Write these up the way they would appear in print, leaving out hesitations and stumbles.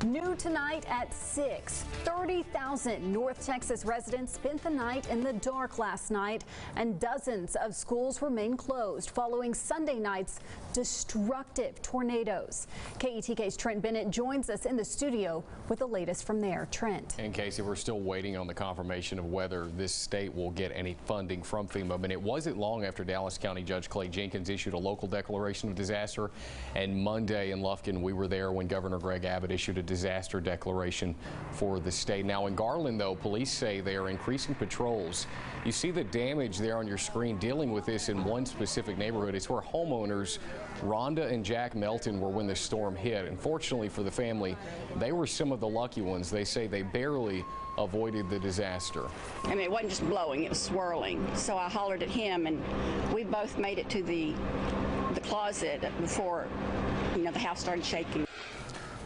New tonight at 6, 30,000 North Texas residents spent the night in the dark last night, and dozens of schools remain closed following Sunday night's destructive tornadoes. KETK's Trent Bennett joins us in the studio with the latest from there. Trent. And Casey, we're still waiting on the confirmation of whether this state will get any funding from FEMA, but it wasn't long after Dallas County Judge Clay Jenkins issued a local declaration of disaster. And Monday in Lufkin, we were there when Governor Greg Abbott issued a disaster declaration for the state. Now in Garland, though, police say they are increasing patrols. You see the damage there on your screen dealing with this in one specific neighborhood. It's where homeowners Rhonda and Jack Melton were when the storm hit. Unfortunately for the family, they were some of the lucky ones. They say they barely avoided the disaster. I mean, it wasn't just blowing, it was swirling. So I hollered at him, and we both made it to the closet before, the house started shaking.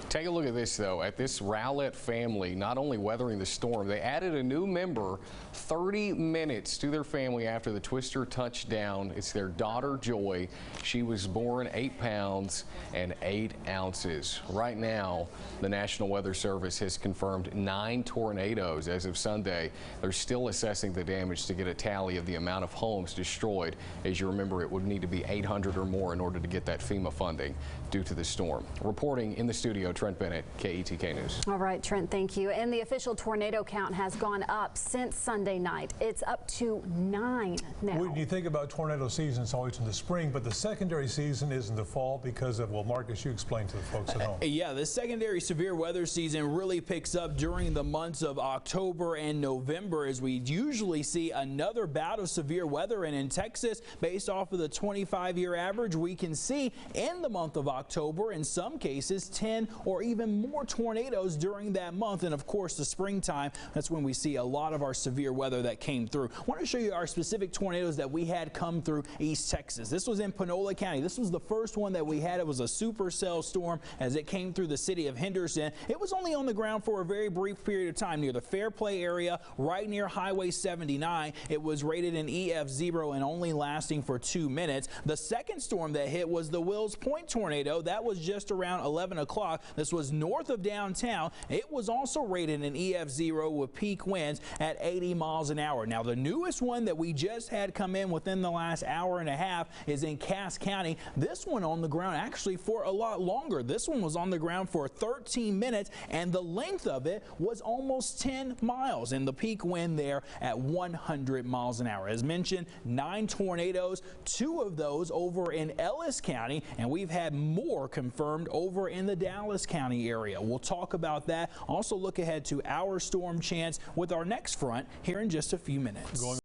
Take a look at this, though. At this Rowlett family, not only weathering the storm, they added a new member 30 minutes to their family after the twister touched down. It's their daughter, Joy. She was born 8 pounds and 8 ounces. Right now, the National Weather Service has confirmed 9 tornadoes as of Sunday. They're still assessing the damage to get a tally of the amount of homes destroyed. As you remember, it would need to be 800 or more in order to get that FEMA funding due to the storm. Reporting in the studio, Trent Bennett, KETK News. All right, Trent, thank you. And the official tornado count has gone up since Sunday night. It's up to 9 now. When you think about tornado season, it's always in the spring, but the secondary season is in the fall because of, well, Marcus, you explained to the folks at home. Yeah, the secondary severe weather season really picks up during the months of October and November, as we usually see another bout of severe weather. And in Texas, based off of the 25-year average, we can see in the month of October, in some cases, 10 or even more tornadoes during that month. And of course, the springtime, that's when we see a lot of our severe weather that came through. I want to show you our specific tornadoes that we had come through East Texas. This was in Panola County. This was the first one that we had. It was a supercell storm as it came through the city of Henderson. It was only on the ground for a very brief period of time near the Fairplay area, right near Highway 79. It was rated an EF0 and only lasting for 2 minutes. The second storm that hit was the Wills Point tornado. That was just around 11 o'clock. This was north of downtown. It was also rated an EF0 with peak winds at 80 miles an hour. Now, the newest one that we just had come in within the last hour and a half is in Cass County. This one on the ground actually for a lot longer. This one was on the ground for 13 minutes, and the length of it was almost 10 miles, and the peak wind there at 100 miles an hour. As mentioned, 9 tornadoes, 2 of those over in Ellis County, and we've had more confirmed over in the Dallas County area. We'll talk about that. Also look ahead to our storm chance with our next front here in just a few minutes.